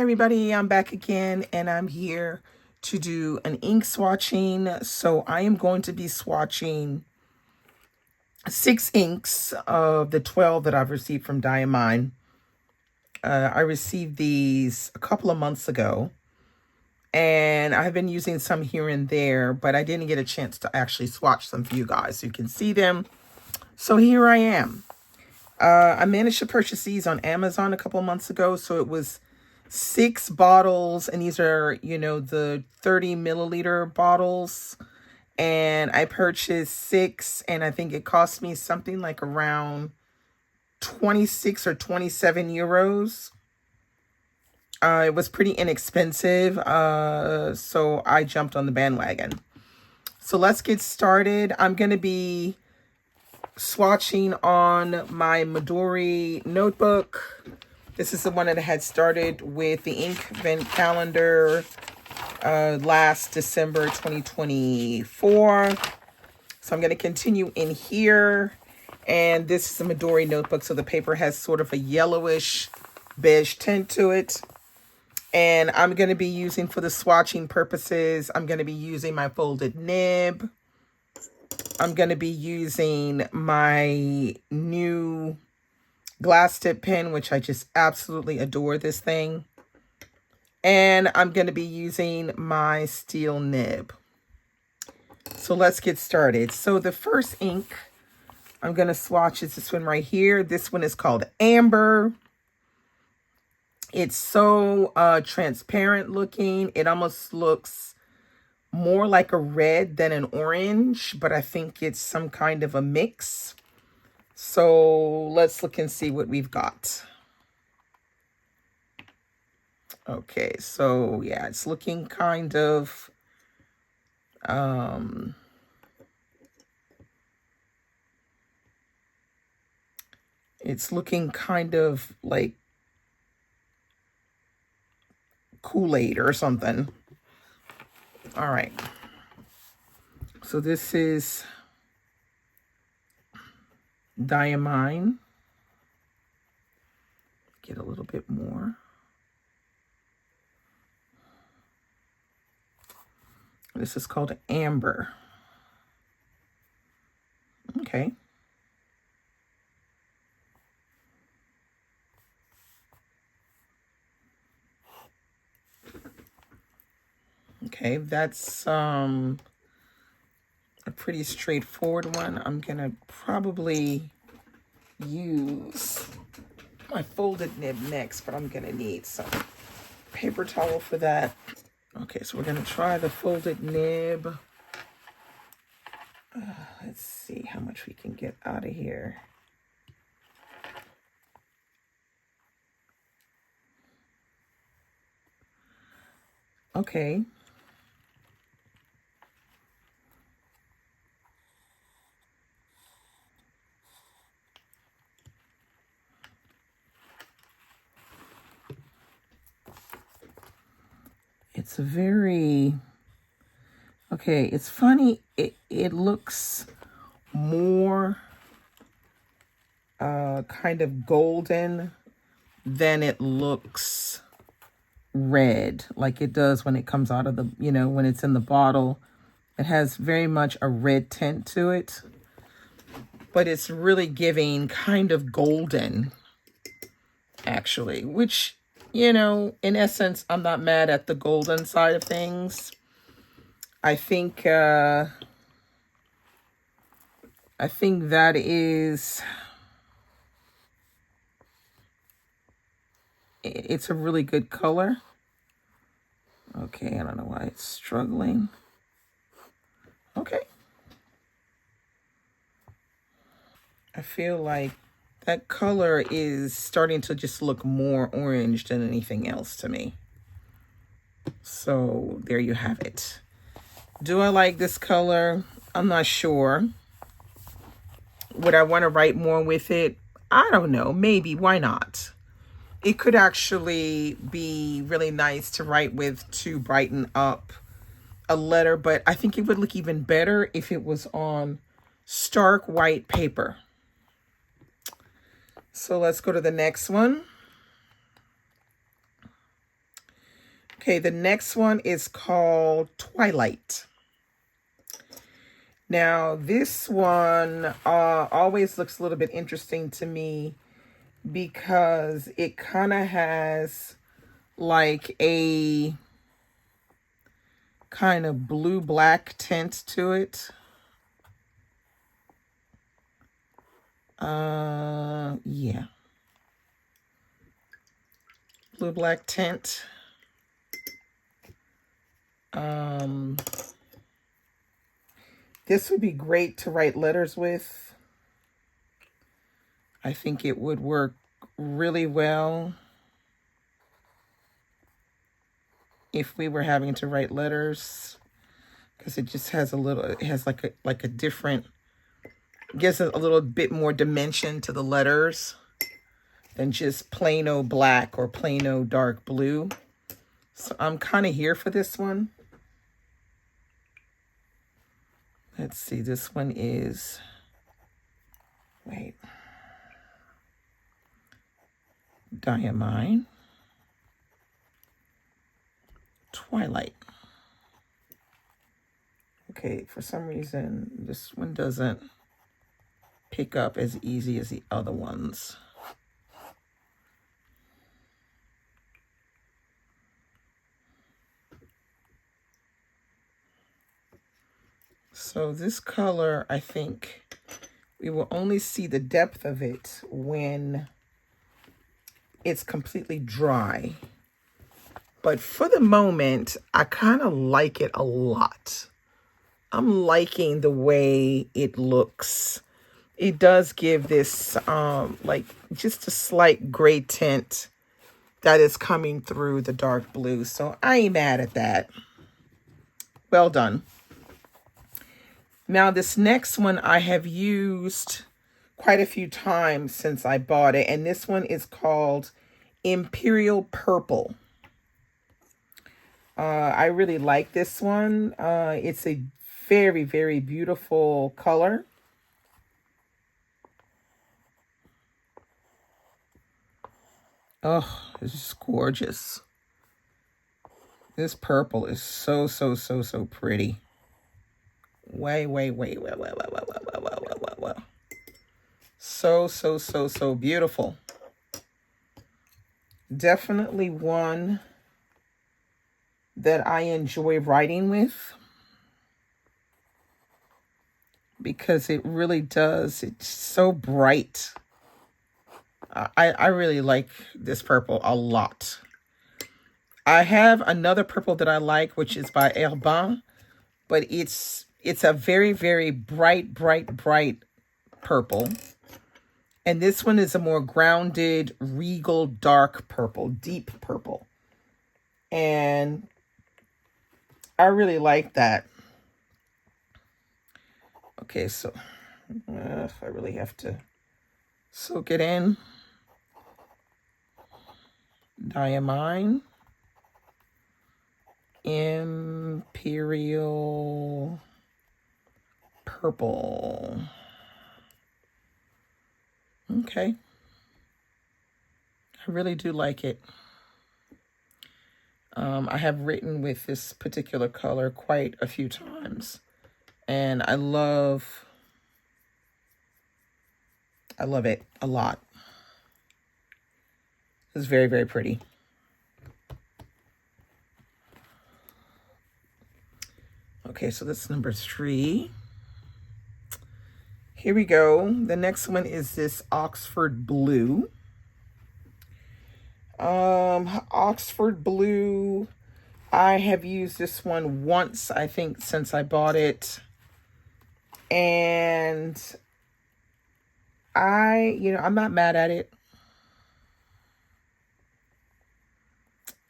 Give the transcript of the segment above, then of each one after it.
everybody, I'm back again and I'm here to do an ink swatching. So I am going to be swatching 6 inks of the 12 that I've received from Diamine. I received these a couple of months ago and I've been using some here and there, but I didn't get a chance to actually swatch some for you guys so you can see them. So here I am. I managed to purchase these on Amazon a couple of months ago. So it was 6 bottles, and these are, the 30 milliliter bottles. And I purchased 6, and I think it cost me something like around 26 or 27 euros. It was pretty inexpensive, so I jumped on the bandwagon. So let's get started. I'm going to be swatching on my Midori notebook. This is the one that I had started with the Inkvent calendar last December 2024. So I'm going to continue in here. And this is a Midori notebook, so the paper has sort of a yellowish beige tint to it. And I'm going to be using, for the swatching purposes, I'm going to be using my folded nib. I'm going to be using my new glass tip pen, which I just absolutely adore this thing. And I'm going to be using my steel nib. So let's get started. So the first ink I'm going to swatch is this one right here. This one is called Amber. It's so transparent looking. It almost looks more like a red than an orange, but I think it's some kind of a mix. So let's look and see what we've got. Okay, so yeah, it's looking kind of like Kool-Aid or something. All right. So this is Diamine. Get a little bit more. This is called Amber. Okay. Okay, that's a pretty straightforward one. I'm gonna probably use my folded nib next, but I'm gonna need some paper towel for that. Okay, so we're gonna try the folded nib. Let's see how much we can get out of here. Okay. It's very, okay, it's funny. It looks more kind of golden than it looks red, like it does when it comes out of the, when it's in the bottle. It has very much a red tint to it, but it's really giving kind of golden, actually, which, in essence, I'm not mad at the golden side of things. I think that is, it's a really good color. Okay, I don't know why it's struggling. Okay. I feel like that color is starting to just look more orange than anything else to me. So there you have it. Do I like this color? I'm not sure. Would I want to write more with it? I don't know. Maybe. Why not? It could actually be really nice to write with to brighten up a letter, but I think it would look even better if it was on stark white paper. So let's go to the next one. Okay, the next one is called Twilight. Now, this one always looks a little bit interesting to me because it kind of has like a kind of blue-black tint to it. Yeah. Blue-black tint. This would be great to write letters with. I think it would work really well if we were having to write letters, because it just has a little, it has like a different, gives it a little bit more dimension to the letters than just plain old black or plain old dark blue. So I'm kind of here for this one. Let's see, this one is, wait, Diamine, Twilight. Okay, for some reason, this one doesn't pick up as easy as the other ones. So this color, I think we will only see the depth of it when it's completely dry. But for the moment, I kind of like it a lot. I'm liking the way it looks. It does give this like just a slight gray tint that is coming through the dark blue. So I ain't mad at that. Well done. Now this next one I have used quite a few times since I bought it. And this one is called Imperial Purple. I really like this one. It's a very, very beautiful color. Oh, this is gorgeous. This purple is so, so, so, so pretty. Way. So, so, so, so beautiful. Definitely one that I enjoy writing with because it really does. It's so bright. I really like this purple a lot. I have another purple that I like, which is by artD'art, but it's a very, very bright purple. And this one is a more grounded, regal, dark purple, deep purple. And I really like that. Okay, so I really have to soak it in. Diamine. Imperial Purple. Okay. I really do like it. I have written with this particular color quite a few times. And I love it a lot. It's very, very pretty. Okay, so that's number 3. Here we go. The next one is this Oxford Blue. Oxford Blue, I have used this one once, I think, since I bought it. And I'm not mad at it.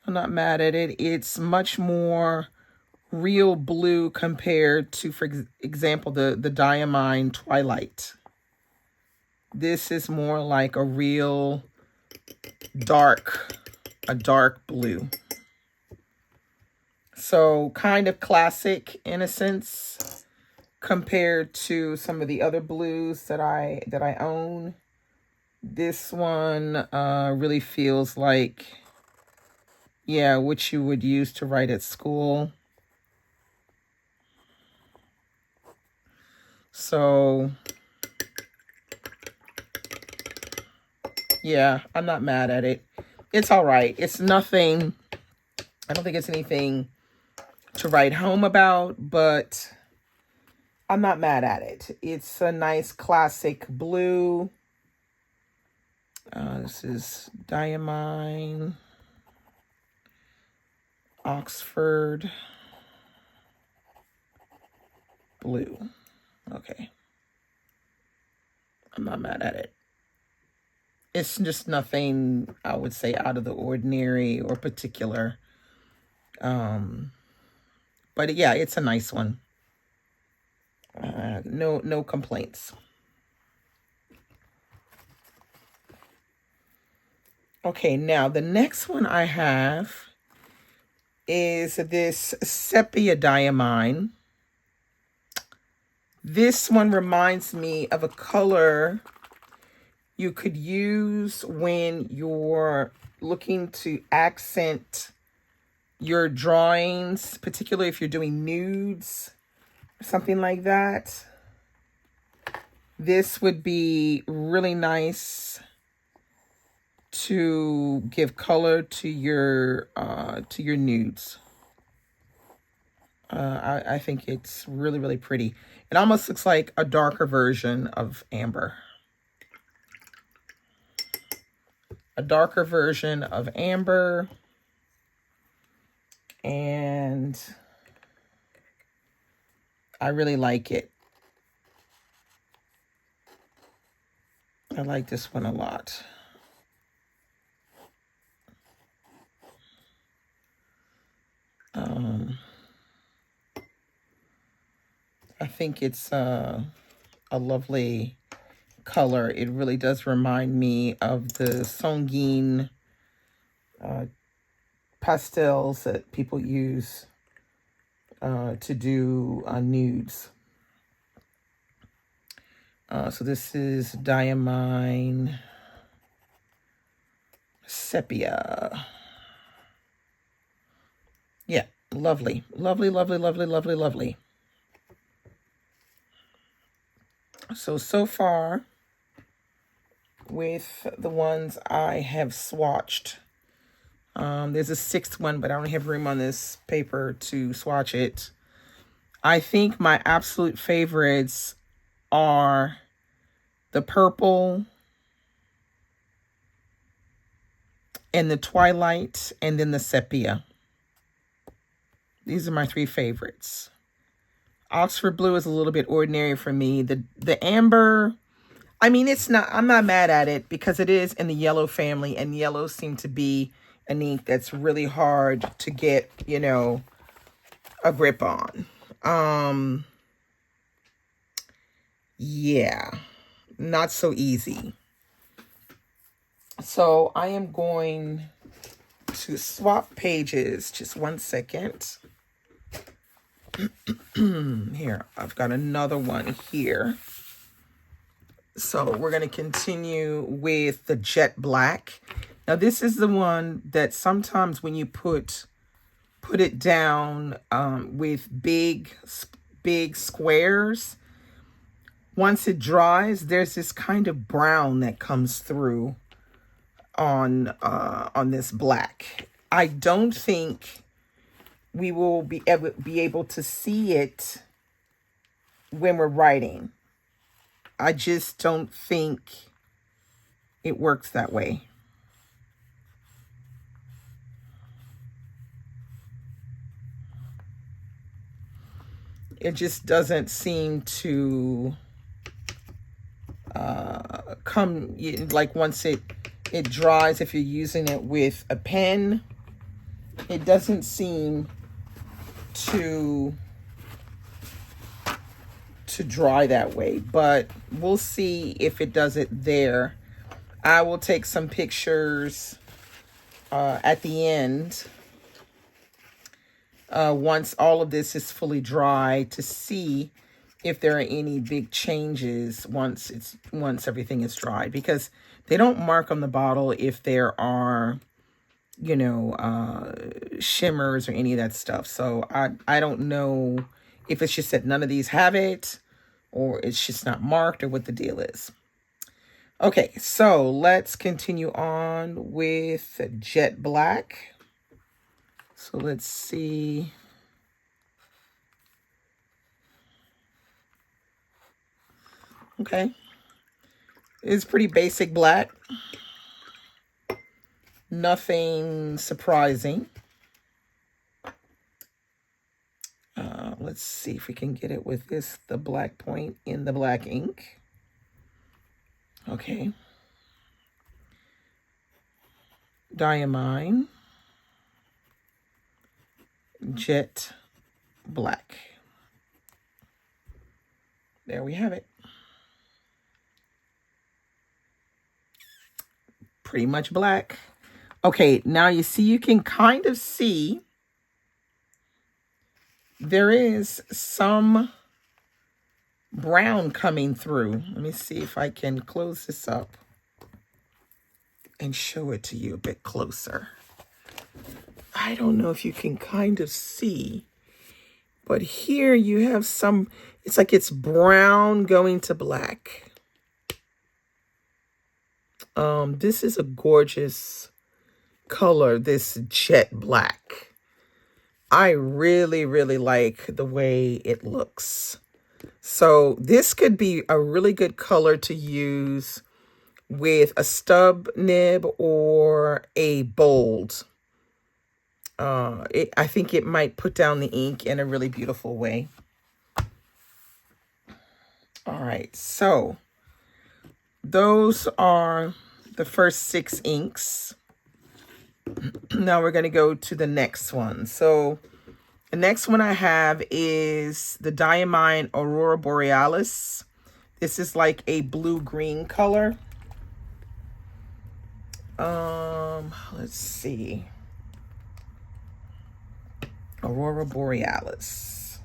I'm not mad at it. It's much more real blue compared to, for example, the Diamine Twilight. This is more like a real dark blue. So kind of classic in a sense compared to some of the other blues that I own. This one really feels like Yeah, which you would use to write at school. So, yeah, I'm not mad at it. It's all right. It's nothing, I don't think it's anything to write home about, but I'm not mad at it. It's a nice classic blue. This is Diamine, Oxford blue. Okay. I'm not mad at it. It's just nothing, I would say, out of the ordinary or particular. But yeah, it's a nice one. No complaints. Okay, now the next one I have is this Sepia Diamine. This one reminds me of a color you could use when you're looking to accent your drawings, particularly if you're doing nudes or something like that. This would be really nice to give color to your nudes. I think it's really, really pretty. It almost looks like a darker version of amber. A darker version of amber. And I really like it. I like this one a lot. I think it's a lovely color. It really does remind me of the Songin pastels that people use to do nudes. So this is Diamine Sepia. Yeah, lovely. Lovely, lovely, lovely, lovely, lovely. So far, with the ones I have swatched, there's a sixth one, but I don't have room on this paper to swatch it. I think my absolute favorites are the purple and the twilight, and then the sepia. These are my three favorites. Oxford blue is a little bit ordinary for me. The amber, I mean, it's not, I'm not mad at it because it is in the yellow family, and yellows seem to be an ink that's really hard to get, you know, a grip on. Yeah, not so easy. So I am going to swap pages. Just one second. Here, I've got another one here. So we're going to continue with the jet black. Now this is the one that sometimes when you put it down with big squares, once it dries, there's this kind of brown that comes through on this black. I don't think we will be able to see it when we're writing. I just don't think it works that way. It just doesn't seem to come, like once it dries, if you're using it with a pen, it doesn't seem to dry that way, but we'll see if it does it there. I will take some pictures at the end once all of this is fully dry to see if there are any big changes once everything is dry, because they don't mark on the bottle if there are you know, shimmers or any of that stuff. So I don't know if it's just that none of these have it, or it's just not marked, or what the deal is. Okay, so let's continue on with Jet Black. So let's see. Okay. It's pretty basic black. Nothing surprising. Let's see if we can get it with this, the black point in the black ink. Okay. Diamine. Jet Black. There we have it. Pretty much black. Okay, now you see, you can kind of see there is some brown coming through. Let me see if I can close this up and show it to you a bit closer. I don't know if you can kind of see, but here you have some, it's like it's brown going to black. This is a gorgeous color, this jet black. I really, really like the way it looks. So this could be a really good color to use with a stub nib or a bold. I think it might put down the ink in a really beautiful way. All right, so those are the first 6 inks. Now we're going to go to the next one. So the next one I have is the Diamine Aurora Borealis. This is like a blue-green color. Let's see. Aurora Borealis.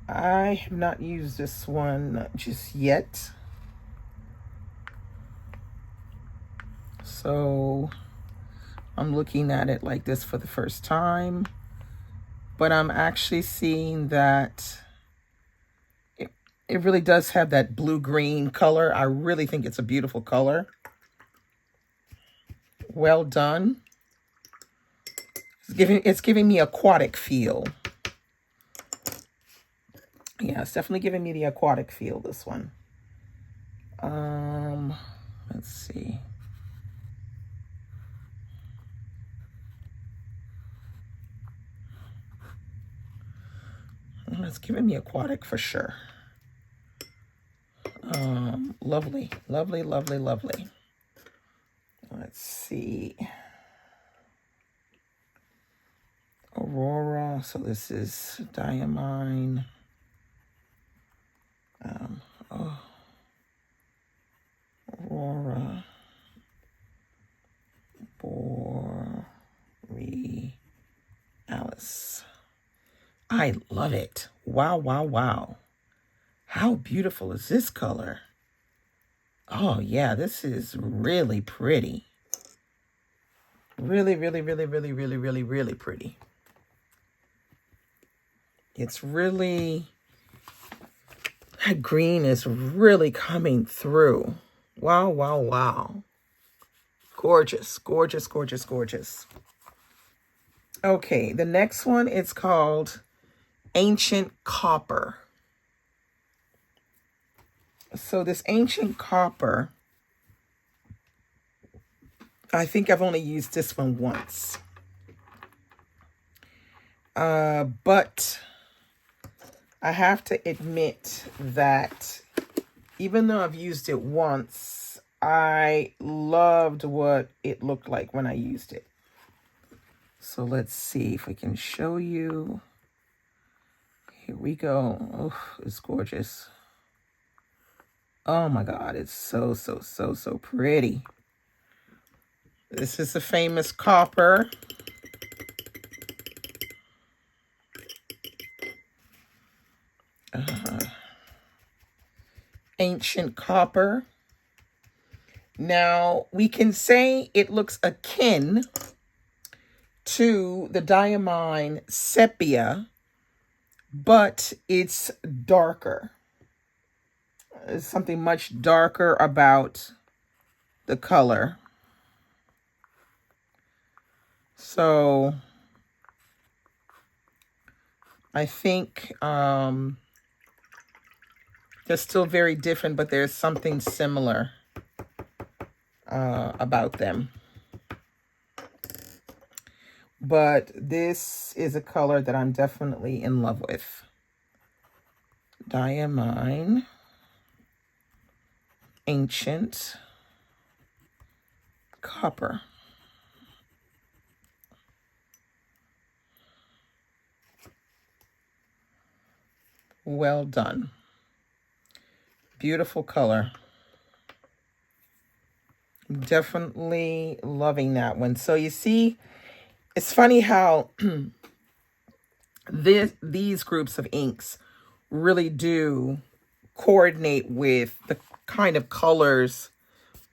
I have not used this one just yet. So I'm looking at it like this for the first time, but I'm actually seeing that it really does have that blue-green color. I really think it's a beautiful color. Well done. It's giving me aquatic feel. Yeah, it's definitely giving me the aquatic feel, this one. Let's see. It's giving me aquatic for sure. Lovely, lovely, lovely, lovely. Let's see. Aurora. So this is Diamine. Aurora Borealis. I love it. Wow, wow, wow. How beautiful is this color? Oh, yeah, this is really pretty. Really, really, really, really, really, really, really pretty. It's really, that green is really coming through. Wow, wow, wow. Gorgeous, gorgeous, gorgeous, gorgeous. Okay, the next one is called Ancient Copper. So this Ancient Copper, I think I've only used this one once. But I have to admit that even though I've used it once, I loved what it looked like when I used it. So let's see if we can show you. Here we go. Oh, it's gorgeous. Oh my God, it's so, so, so, so pretty. This is the famous copper. Ancient Copper. Now, we can say it looks akin to the Diamine Sepia, but it's darker. There's something much darker about the color. So I think they're still very different, but there's something similar about them. But this is a color that I'm definitely in love with. Diamine Ancient Copper. Well done. Beautiful color. Definitely loving that one. So you see, it's funny how these groups of inks really do coordinate with the kind of colors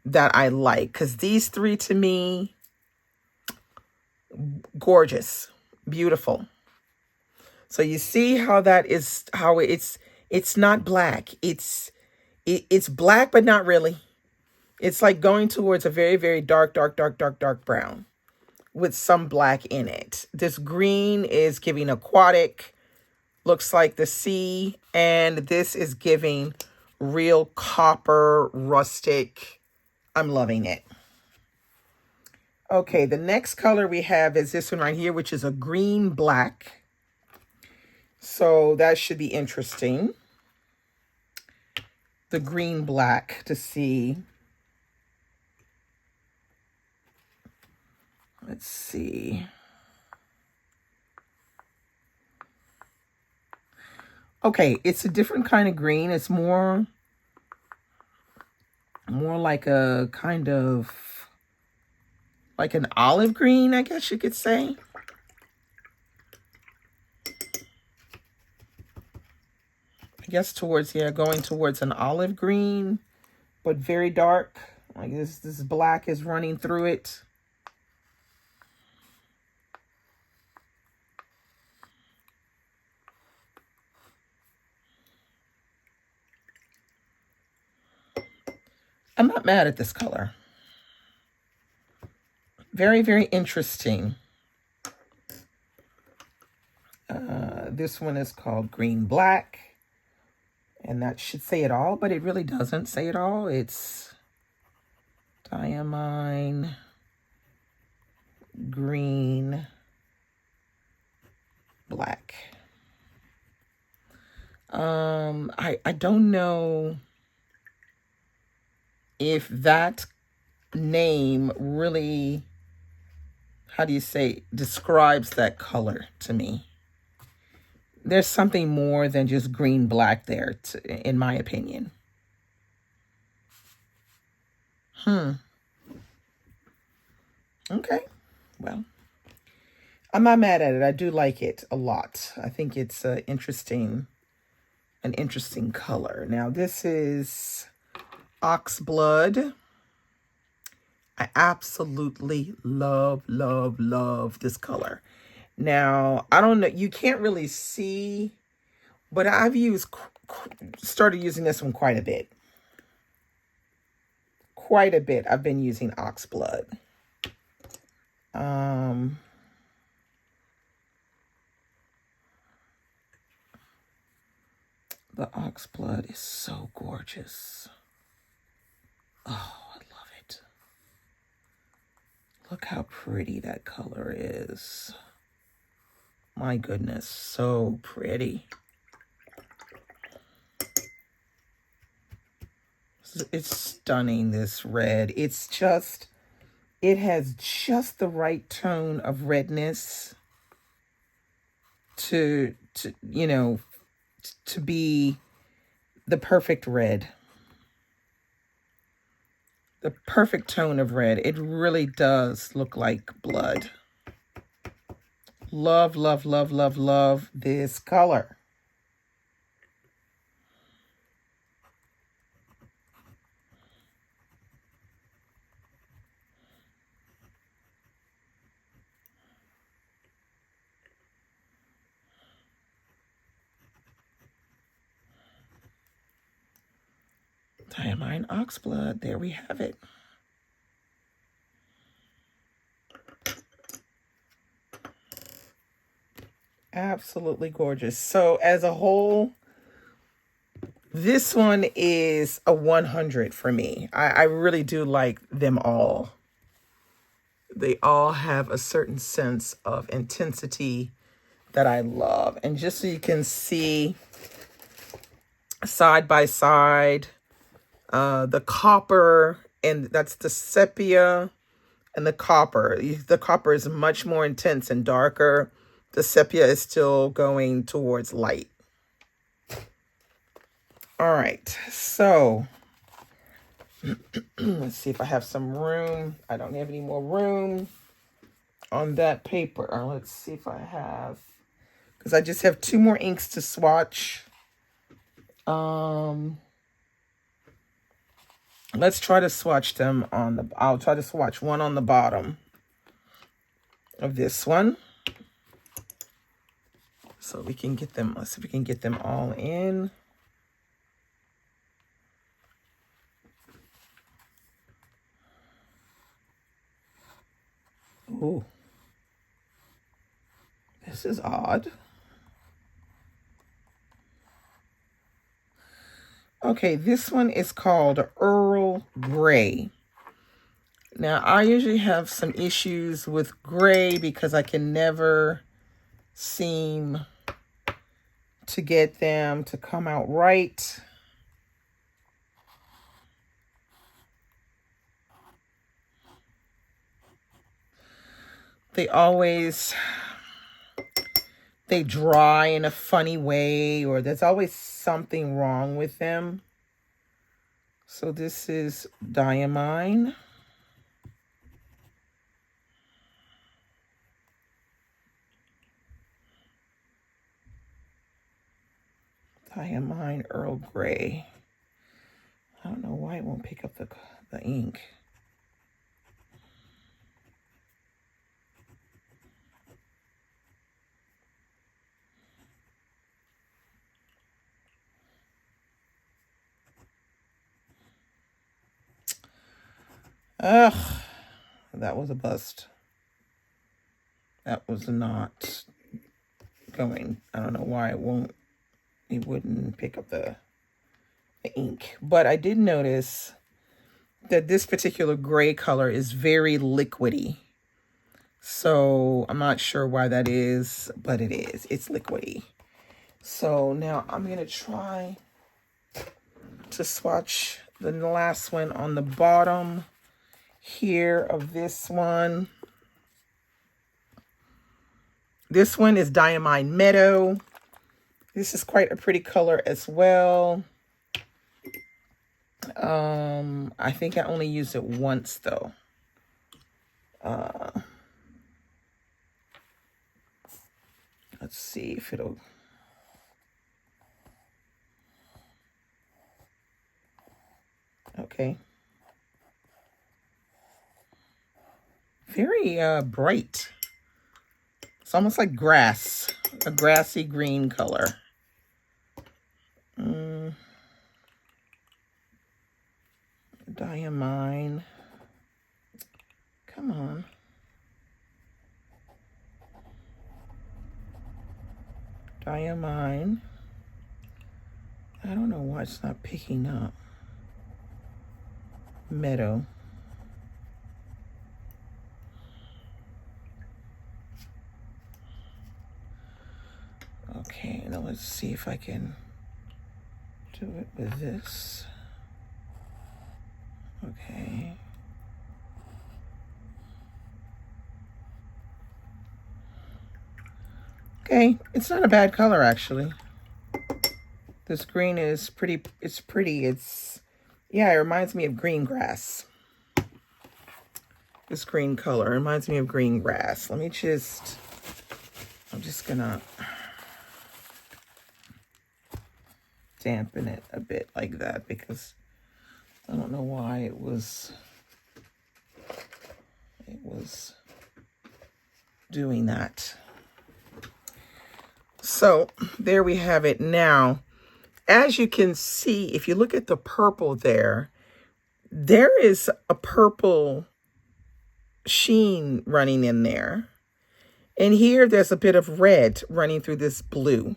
that I like. Because these three, to me, gorgeous, beautiful. So you see how that is, how it's not black. It's black, but not really. It's like going towards a very, very dark brown with some black in it. This green is giving aquatic, looks like the sea, and this is giving real copper, rustic. I'm loving it. Okay, the next color we have is this one right here, which is a green black. So that should be interesting. The green black to see. Let's see. Okay, it's a different kind of green. It's more like a kind of like an olive green, I guess you could say. I guess towards, yeah, going towards an olive green, but very dark. Like this black is running through it. I'm not mad at this color. Very, very interesting. This one is called Green Black. And that should say it all, but it really doesn't say it all. It's Diamine Green Black. I don't know if that name really, how do you say, describes that color to me. There's something more than just green black there, in my opinion. Okay, well, I'm not mad at it. I do like it a lot. I think it's an interesting color. Now this is Oxblood. I absolutely love this color. Now, I don't know, you can't really see, but I've started using this one quite a bit. Quite a bit. I've been using Oxblood. The Oxblood is so gorgeous. Oh, I love it. Look how pretty that color is. My goodness, so pretty. It's stunning, this red. It's just, it has just the right tone of redness to you know, to be the perfect red. The perfect tone of red. It really does look like blood. Love this color. Diamine Oxblood. There we have it. Absolutely gorgeous. So as a whole, this one is a 100 for me. I really do like them all. They all have a certain sense of intensity that I love. And just so you can see side by side, the copper, and that's the sepia and the copper. The copper is much more intense and darker. The sepia is still going towards light. All right, so let's see if I have some room. I don't have any more room on that paper. Let's see if I have, because I just have 2 more inks to swatch. Let's try to swatch them on the, I'll try to swatch one on the bottom of this one. So we can get them, let's see if we can get them all in. Ooh. This is odd. Okay, this one is called Earl Grey. Now, I usually have some issues with gray because I can never seem to get them to come out right. They dry in a funny way, or there's always something wrong with them. So this is Diamine. Diamine Earl Grey. I don't know why it won't pick up the ink. Ugh, that was a bust. That was not going. I don't know why it wouldn't pick up the ink. But I did notice that this particular gray color is very liquidy. So I'm not sure why that is, but it is. It's liquidy. So now I'm going to try to swatch the last one on the bottom here of this one. This one is Diamine Meadow. This is quite a pretty color as well. I think I only used it once though. Let's see if it'll. Okay. Very bright. It's almost like grass, a grassy green color. Diamine. Come on. Diamine. I don't know why it's not picking up. Meadow. Okay, now let's see if I can do it with this. Okay. Okay, it's not a bad color actually. This green is pretty, it's pretty. Yeah, it reminds me of green grass. This green color reminds me of green grass. I'm just gonna dampen it a bit like that because I don't know why it was doing that. So there we have it. Now, as you can see, if you look at the purple there is a purple sheen running in there. And here there's a bit of red running through this blue,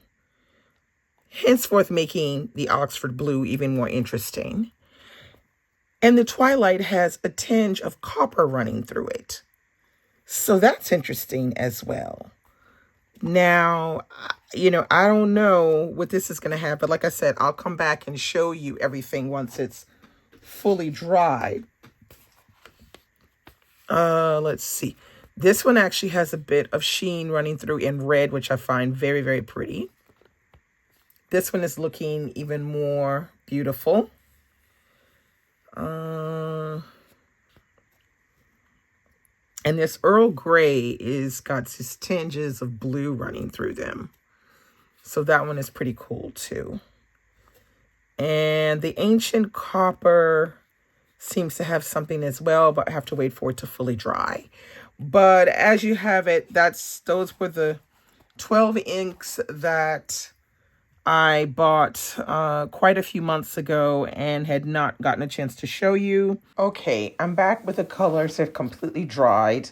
henceforth making the Oxford blue even more interesting. And the Twilight has a tinge of copper running through it. So that's interesting as well. Now, you know, I don't know what this is going to have, but like I said, I'll come back and show you everything once it's fully dried. Let's see. This one actually has a bit of sheen running through in red, which I find very, very pretty. This one is looking even more beautiful. And this Earl Grey is got these tinges of blue running through them. So that one is pretty cool too. And the Ancient Copper seems to have something as well, but I have to wait for it to fully dry. But as you have it, those were the 12 inks that I bought quite a few months ago and had not gotten a chance to show you. Okay, I'm back with the colors that have completely dried.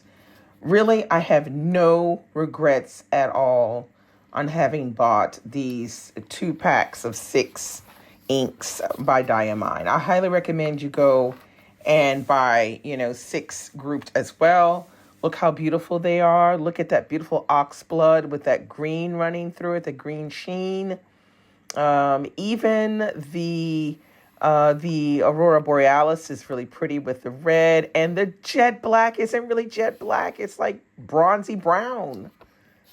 Really, I have no regrets at all on having bought these 2 packs of 6 inks by Diamine. I highly recommend you go and buy, 6 grouped as well. Look how beautiful they are. Look at that beautiful ox blood with that green running through it, the green sheen. Even the Aurora Borealis is really pretty with the red, and the jet black isn't really jet black. It's like bronzy brown.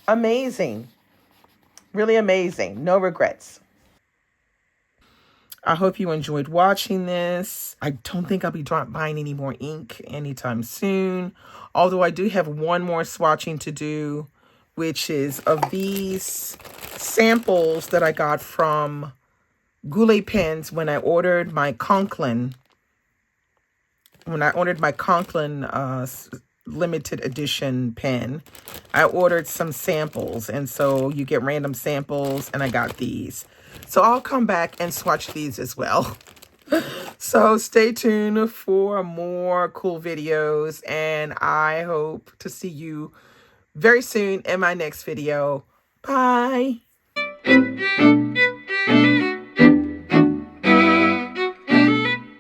Amazing. Really amazing. No regrets. I hope you enjoyed watching this. I don't think I'll be buying any more ink anytime soon. Although I do have one more swatching to do, which is of these samples that I got from Goulet Pens when I ordered my Conklin. Limited edition pen, I ordered some samples, and so you get random samples, and I got these. So I'll come back and swatch these as well. So stay tuned for more cool videos, and I hope to see you very soon in my next video. Bye.